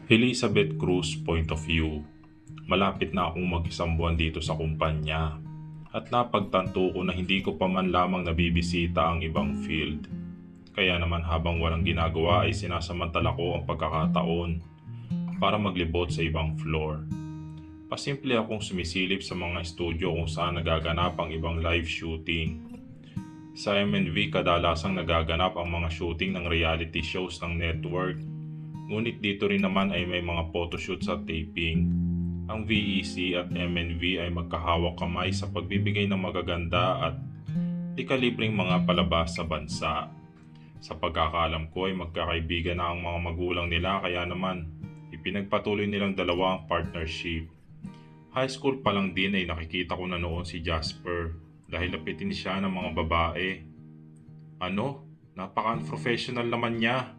Elizabeth Cruz point of view. Malapit na akong mag-isang buwan dito sa kumpanya at napagtanto ko na hindi ko pa man lamang nabibisita ang ibang field. Kaya naman habang walang ginagawa ay sinasamantala ko ang pagkakataon para maglibot sa ibang floor. Pasimple akong sumisilip sa mga studio kung saan nagaganap ang ibang live shooting. Sa MNV kadalasang nagaganap ang mga shooting ng reality shows ng network. Ngunit dito rin naman ay may mga photoshoot sa taping. Ang VEC at MNV ay magkahawak kamay sa pagbibigay ng magaganda at ikalibreng mga palabas sa bansa. Sa pagkakaalam ko ay magkakaibigan na ang mga magulang nila kaya naman ipinagpatuloy nilang dalawa ang partnership. High school pa lang din ay nakikita ko na noon si Jasper dahil lapitin siya ng mga babae. Napaka-unprofessional naman niya.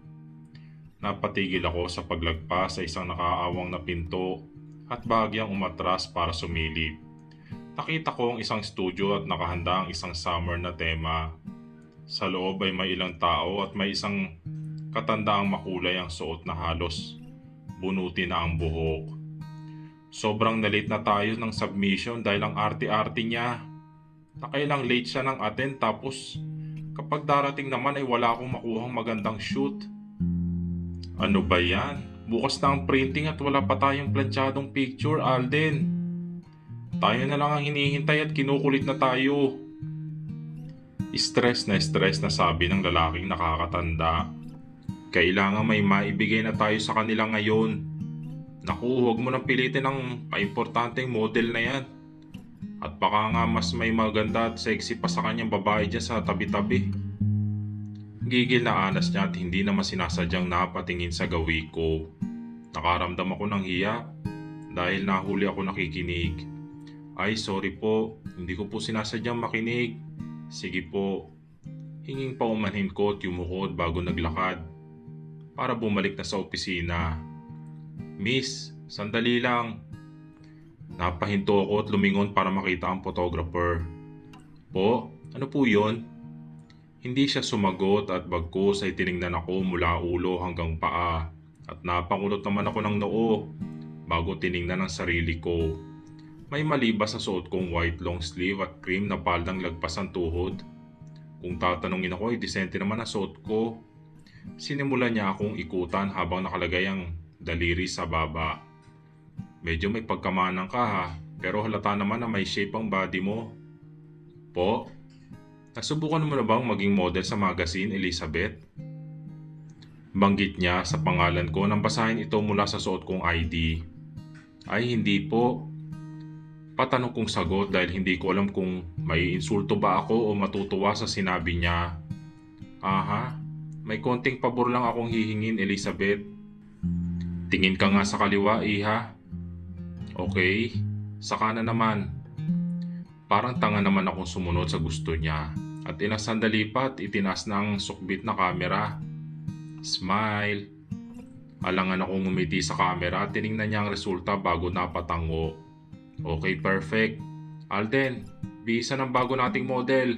Napatigil ako sa paglagpas sa isang nakaawang na pinto at bahagyang umatras para sumilip. Nakita ko ang isang studio at nakahanda ang isang summer na tema. Sa loob ay may ilang tao at may isang katandaang makulay ang suot na halos bunuti na ang buhok. Sobrang nalit na tayo ng submission dahil ang arte-arte niya. Nakailang late siya ng attend tapos kapag darating naman ay wala akong makuhang magandang shoot. Ano ba yan? Bukas na ang printing at wala pa tayong plantsadong picture, Alden. Tayo na lang ang hinihintay at kinukulit na tayo. Stress na sabi ng lalaking nakakatanda. Kailangan may maibigay na tayo sa kanila ngayon. Naku, huwag mo nang pilitin ang paimportanteng model na yan. At baka nga mas may maganda at sexy pa sa kanyang babae dyan sa tabi-tabi. Gigil na anas niya at hindi naman sinasadyang napatingin sa gawi ko. Nakaramdam ako ng hiya dahil nahuli ako nakikinig. Ay, sorry po, hindi ko po sinasadyang makinig. Sige po, hinging pa umanhin ko at yumukod bago naglakad para bumalik na sa opisina. Miss, sandali lang. Napahinto ako at lumingon para makita ang photographer. Po, ano po yun? Hindi siya sumagot at bagkus ay tiningnan ako mula ulo hanggang paa at napakulot naman ako ng noo bago tiningnan ang sarili ko. May mali ba sa suot kong white long sleeve at cream na paldang lagpas ang tuhod? Kung tatanungin ako ay disente naman ang suot ko. Sinimulan niya akong ikutan habang nakalagay ang daliri sa baba. Medyo may pagkamanang ka ha, pero halata naman na may shape ang body mo. Po? Nasubukan mo na bang maging model sa magazine, Elizabeth? Banggit niya sa pangalan ko nang basahin ito mula sa suot kong ID. Ay hindi po. Patanong kong sagot dahil hindi ko alam kung may insulto ba ako o matutuwa sa sinabi niya. Aha, may konting pabor lang akong hihingin, Elizabeth. Tingin ka nga sa kaliwa, iha. Okay, sa kanan naman. Parang tanga naman akong sumunod sa gusto niya at ilang sandali pa at itinaas na ang sukbit na kamera. Smile. Alangan akong ngumiti sa kamera at tiningnan niya ang resulta bago napatango. Okay, perfect. Alden, bisa ng bago nating model.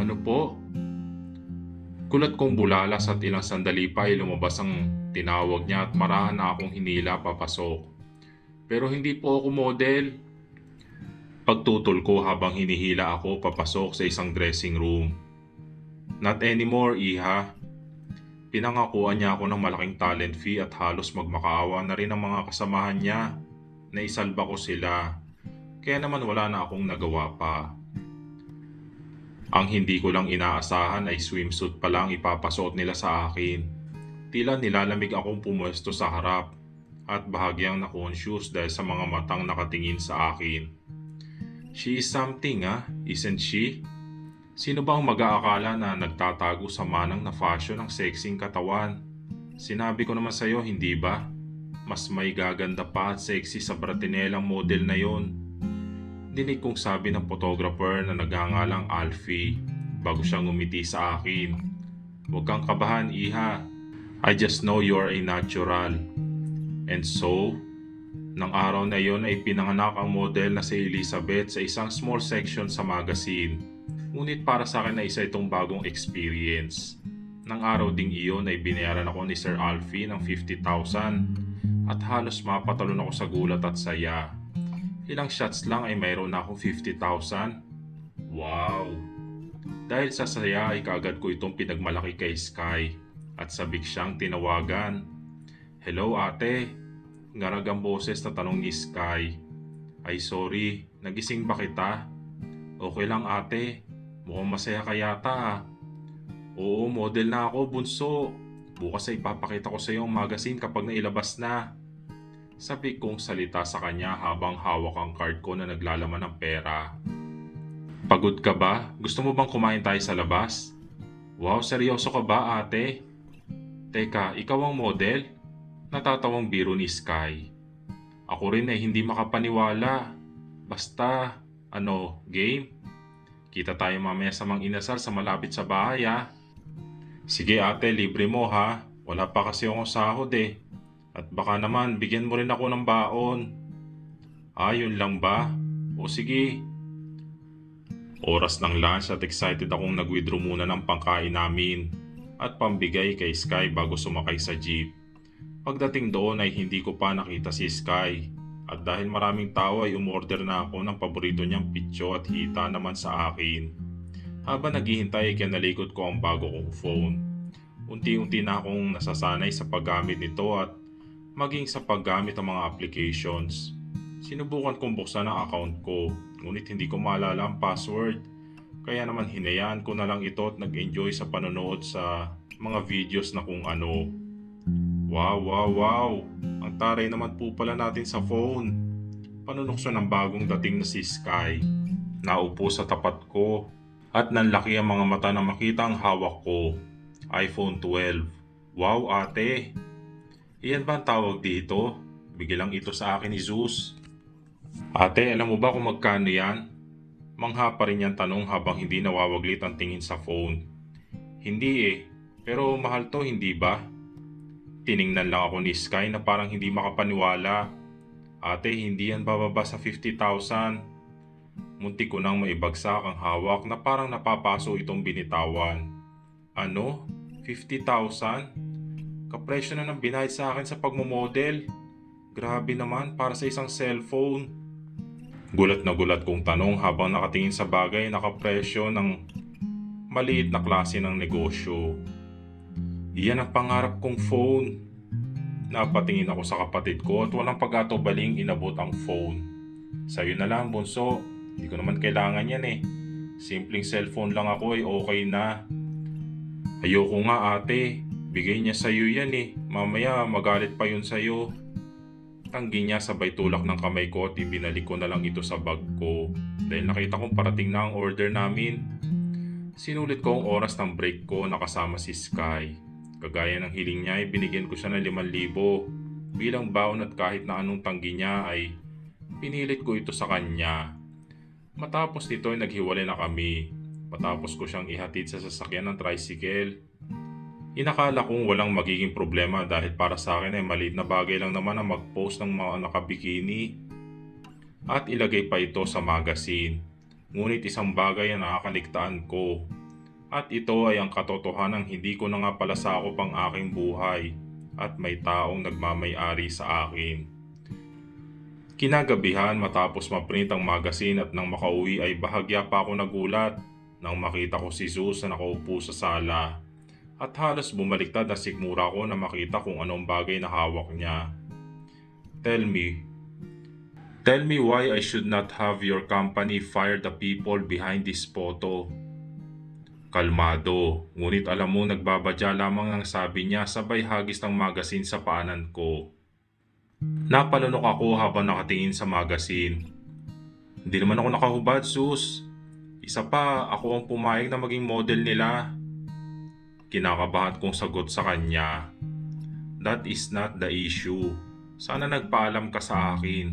Ano po? Kulat kong bulalas at ilang sandali pa ay lumabas ang tinawag niya at marahan na akong hinila papasok. Pero hindi po ako model. Pagtutol ko habang hinihila ako papasok sa isang dressing room. Not anymore, iha. Pinangakuan niya ako ng malaking talent fee at halos magmakaawa na rin ang mga kasamahan niya na isalba ko sila. Kaya naman wala na akong nagawa pa. Ang hindi ko lang inaasahan ay swimsuit pa lang ipapasuot nila sa akin. Tila nilalamig akong pumuesto sa harap at bahagyang na-conscious dahil sa mga matang nakatingin sa akin. She is something isn't she? Sino ba ang mag-aakala na nagtatago sa manang na fashion ng sexing katawan? Sinabi ko naman sa'yo, hindi ba? Mas may gaganda pa at sexy sa bratinelang model na yon. Dinig kong sabi ng photographer na nagngangalang Alfie bago siya ngumiti sa akin. Huwag kang kabahan, iha. I just know you're a natural. And so, nang araw na iyon ay pinanganak ang model na si Elizabeth sa isang small section sa magazine. Ngunit para sa akin ay isa itong bagong experience. Nang araw ding iyon ay binayaran ako ni Sir Alfie ng 50,000 at halos mapatalon ako sa gulat at saya. Ilang shots lang ay mayroon na akong 50,000. Wow! Dahil sa saya ay kaagad ko itong pinagmalaki kay Sky at sabik siyang tinawagan. Hello ate, ngarag ang boses na tanong ni Sky. Ay sorry, nagising ba kita? Okay lang ate, mukhang masaya ka yata ah. Oo, model na ako bunso. Bukas ay ipapakita ko sa iyo ang magazine kapag nailabas na. Sabi kong salita sa kanya habang hawak ang card ko na naglalaman ng pera. Pagod ka ba? Gusto mo bang kumain tayo sa labas? Wow, seryoso ka ba ate? Teka, ikaw ang model? Natatawang biro ni Sky. Ako rin ay hindi makapaniwala. Basta, game? Kita tayo mamaya sa Mang Inasal sa malapit sa bahay ah. Sige ate, libre mo ha. Wala pa kasi akong sahod eh. At baka naman bigyan mo rin ako ng baon. Ah, yun lang ba? O sige. Oras ng lunch at excited akong nag-withdraw muna ng pangkain namin at pambigay kay Sky bago sumakay sa jeep. Pagdating doon ay hindi ko pa nakita si Sky at dahil maraming tao ay umorder na ako ng paborito niyang pitso at hita naman sa akin. Habang naghihintay ay kinalikot ko ang bago kong phone. Unti-unti na akong nasasanay sa paggamit nito at maging sa paggamit ng mga applications. Sinubukan kong buksan ang account ko, ngunit hindi ko maalala ang password. Kaya naman hinayaan ko na lang ito at nag-enjoy sa panonood sa mga videos na kung ano. Wow, wow, wow! Ang taray naman po pala natin sa phone. Panunokso ng bagong dating na si Sky. Naupo sa tapat ko at nanlaki ang mga mata na makita ang hawak ko. iPhone 12. Wow ate! Iyan ba ang tawag dito? Biglang ito sa akin ni Zeus. Ate, alam mo ba kung magkano yan? Mangha pa rin yan tanong habang hindi nawawaglit ang tingin sa phone. Hindi eh, pero mahal to hindi ba? Tiningnan lang ako ni Sky na parang hindi makapaniwala. Ate, hindi yan bababa sa 50,000. Muntik ko nang maibagsak ang hawak na parang napapaso itong binitawan. Ano? 50,000? Kapresyo na ng binayad sa akin sa pagmomodel. Grabe naman para sa isang cellphone. Gulat na gulat kong tanong habang nakatingin sa bagay na kapresyo ng maliit na klase ng negosyo. Iyan ang pangarap kong phone. Napatingin ako sa kapatid ko at walang pag-atubaling inabot ang phone. Sa'yo na lang bunso, hindi ko naman kailangan yan eh. Simpleng cellphone lang ako ay okay na. Ayoko nga ate. Bigay niya sa'yo yan eh. Mamaya magalit pa yun sa'yo. Tanggi niya sabay tulak ng kamay ko at ibinalik ko na lang ito sa bag ko. Dahil nakita kong parating na ang order namin. Sinulit ko ang oras ng break ko na kasama si Sky. Kagaya ng hiling niya ay binigyan ko siya ng 5,000. Bilang baon at kahit na anong tanggi niya ay pinilit ko ito sa kanya. Matapos nito ay naghiwalay na kami. Matapos ko siyang ihatid sa sasakyan ng tricycle. Inakala kong walang magiging problema dahil para sa akin ay maliit na bagay lang naman ang mag-post ng mga nakabikini at ilagay pa ito sa magazine. Ngunit isang bagay ang nakakaligtaan ko at ito ay ang katotohanan hindi ko na nga pala sakop ang aking buhay at may taong nagmamay-ari sa akin. Kinagabihan matapos ma-print ang magazine at nang makauwi ay bahagya pa ako nagulat nang makita ko si Zeus na nakaupo sa sala. At halos bumaliktad na sikmura ko na makita kung anong bagay na hawak niya. Tell me why I should not have your company fire the people behind this photo. Kalmado, ngunit alam mo nagbabadya lamang ang sabi niya sabay hagis ng magazine sa paanan ko. Napalunok ako habang nakatingin sa magazine. Hindi naman ako nakahubad, sus. Isa pa, ako ang pumayag na maging model nila. Kinakabahan kong sagot sa kanya. That is not the issue. Sana nagpaalam ka sa akin.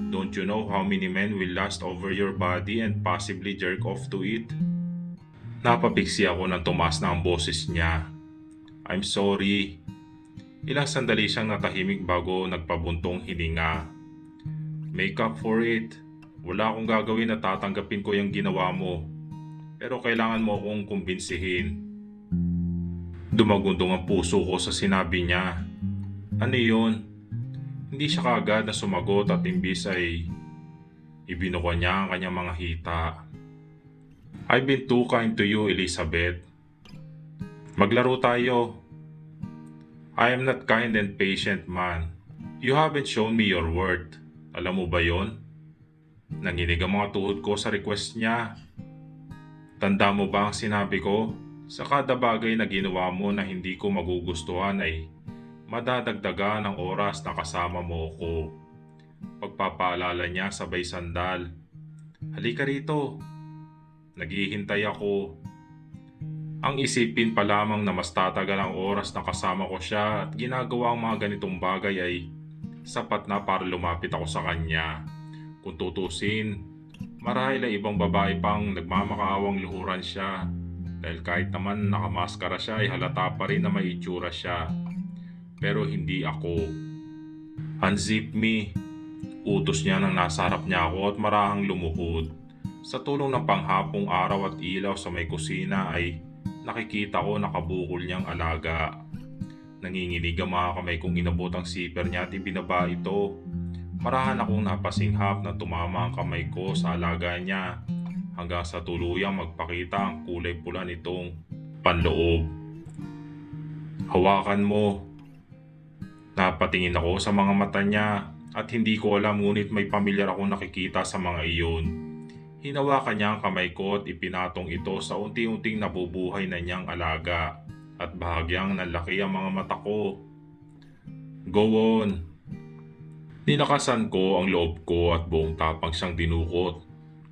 Don't you know how many men will lust over your body and possibly jerk off to it? Napapiksi ako nang tumaas na ang boses niya. I'm sorry. Ilang sandali siyang natahimik bago nagpabuntong hininga. Make up for it. Wala akong gagawin na tatanggapin ko yung ginawa mo. Pero kailangan mo akong kumbinsihin. Dumagundong ang puso ko sa sinabi niya. Ano yun? Hindi siya kaagad na sumagot at imbis ay ibinuka niya ang kanyang mga hita. I've been too kind to you, Elizabeth. Maglaro tayo. I am not kind and patient man. You haven't shown me your worth. Alam mo ba yon? Nanginig ang mga tuhod ko sa request niya. Tanda mo ba ang sinabi ko? Sa kada bagay na ginawa mo na hindi ko magugustuhan ay madadagdagan ang oras na kasama mo ko. Pagpapaalala niya sabay sandal. Halika rito. Naghihintay ako. Ang isipin pa lamang na mas tatagal ang oras na kasama ko siya at ginagawa ang mga ganitong bagay ay sapat na para lumapit ako sa kanya. Kung tutusin, marahil ay ibang babae pang nagmamakaawang luhuran siya dahil kahit naman nakamaskara siya ay halata pa rin na may itsura siya. Pero hindi ako. Unzip me. Utos niya nang nasa harap niya ako at marahang lumuhod. Sa tulong ng panghapong araw at ilaw sa may kusina ay nakikita ko nakabukol niyang alaga. Nanginginig ang mga kamay kong inabot ang siper niya at ibinaba ito. Marahan akong napasinghap na tumama ang kamay ko sa alaga niya hanggang sa tuluyang magpakita ang kulay pula nitong panloob. Hawakan mo. Napatingin ako sa mga mata niya at hindi ko alam ngunit may pamilyar akong nakikita sa mga iyon. Hinawakan niya ang kamay ko at ipinatong ito sa unti-unting nabubuhay na niyang alaga at bahagyang nalaki ang mga mata ko. Go on! Ninakasan ko ang loob ko at buong tapang siyang dinukot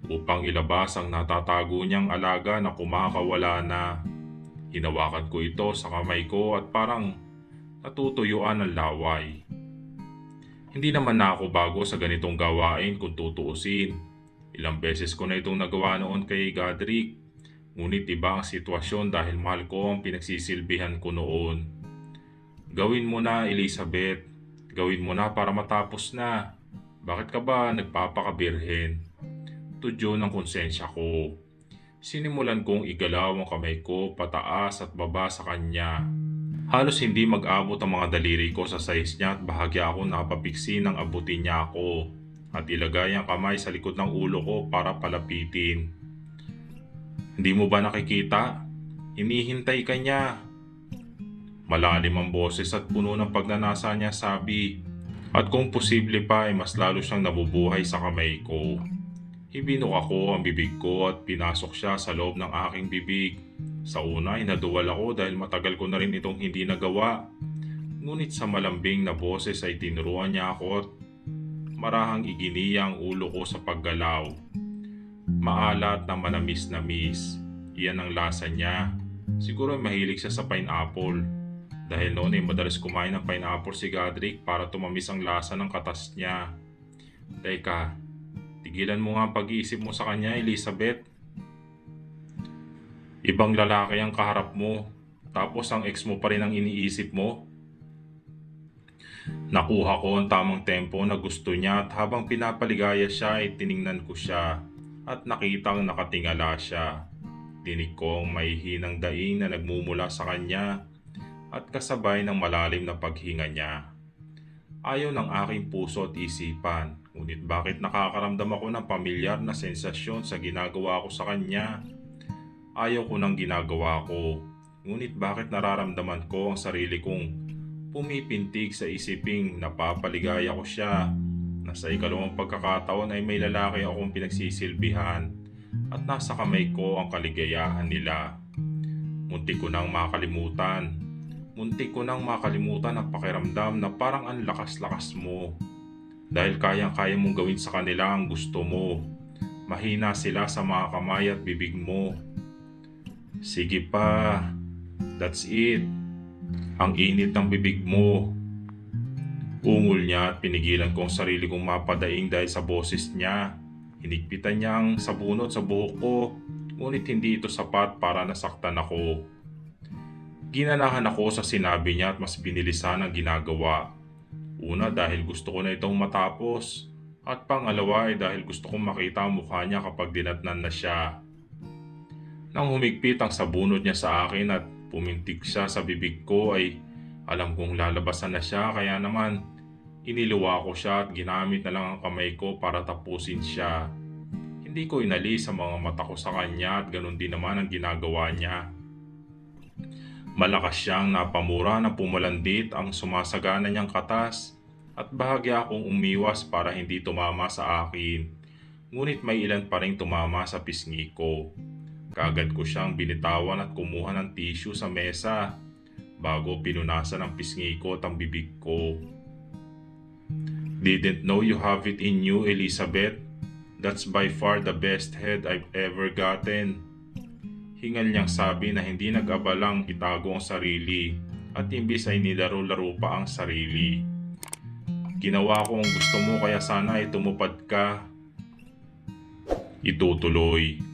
upang ilabas ang natatago niyang alaga na kumakawala na. Hinawakan ko ito sa kamay ko at parang natutuyuan ng laway. Hindi naman na ako bago sa ganitong gawain kung tutuusin. Ilang beses ko na itong nagawa noon kay Godric. Ngunit iba ang sitwasyon dahil mahal ko ang pinagsisilbihan ko noon. Gawin mo na, Elizabeth. Gawin mo na para matapos na. Bakit ka ba nagpapakabirhen? Tudyo ng konsensya ko. Sinimulan kong igalaw ang kamay ko pataas at baba sa kanya. Halos hindi mag-abot ang mga daliri ko sa size niya at bahagya ako napapiksi nang abutin niya ako at ilagay ang kamay sa likod ng ulo ko para palapitin. Hindi mo ba nakikita? Hinihintay ka niya. Malalim ang boses at puno ng pagnanasa niya sabi. At kung posible pa ay mas lalo siyang nabubuhay sa kamay ko. Ibinuk ako ang bibig ko at pinasok siya sa loob ng aking bibig. Sa una ay naduwal ako dahil matagal ko na rin itong hindi nagawa. Ngunit sa malambing na boses ay tinuruan niya ako at marahang iginiya ang ulo ko sa paggalaw. Maalat na manamis-namis. Iyan ang lasa niya. Siguro ay mahilig siya sa pineapple. Dahil noon ay madalas kumain ng pineapple si Godric para tumamis ang lasa ng katas niya. Teka, tigilan mo nga ang pag-iisip mo sa kanya, Elizabeth. Ibang lalaki ang kaharap mo, tapos ang ex mo pa rin ang iniisip mo. Nakuha ko ang tamang tempo na gusto niya at habang pinapaligaya siya ay tiningnan ko siya at nakitang nakatingala siya. Dinig ko ang may hinang daing na nagmumula sa kanya at kasabay ng malalim na paghinga niya. Ayaw ng aking puso at isipan, ngunit bakit nakakaramdam ako ng pamilyar na sensasyon sa ginagawa ko sa kanya? Ayaw ko ng ginagawa ko, ngunit bakit nararamdaman ko ang sarili kong pumipintig sa isiping napapaligaya ko siya na sa ikalawang pagkakataon ay may lalaki akong pinagsisilbihan at nasa kamay ko ang kaligayahan nila. Muntik ko nang makalimutan. Muntik ko nang makalimutan ang pakiramdam na parang ang lakas-lakas mo. Dahil kayang-kaya mong gawin sa kanila ang gusto mo. Mahina sila sa mga kamay at bibig mo. Sige pa, that's it. Ang init ng bibig mo. Ungol niya at pinigilan ko ang sarili kong mapadaing dahil sa boses niya. Hinigpitan niya ang sabunot sa buhok ko, ngunit hindi ito sapat para nasaktan ako. Ginanahan ako sa sinabi niya at mas binilisan ang ginagawa. Una dahil gusto ko na itong matapos, at pangalawa ay dahil gusto kong makita ang mukha niya kapag dinatnan na siya. Nang humigpit ang sabunot niya sa akin at pumintig siya sa bibig ko ay alam kong lalabasan na siya kaya naman Iniluwa ko siya at ginamit na lang ang kamay ko para tapusin siya. Hindi ko inalis ang mga mata ko sa kanya at ganun din naman ang ginagawa niya. Malakas siyang napamura na pumulandit ang sumasagana niyang katas at bahagya akong umiwas para hindi tumama sa akin. Ngunit may ilan pa ring tumama sa pisngi ko. Kaagad ko siyang binitawan at kumuha ng tissue sa mesa bago pinunasan ang pisngi ko at ang bibig ko. Didn't know you have it in you, Elizabeth. That's by far the best head I've ever gotten. Hingal niyang sabi na hindi nag-abalang itago ang sarili at imbis ay nilaro-laro pa ang sarili. Ginawa ko ang gusto mo kaya sana ay tumupad ka. Itutuloy.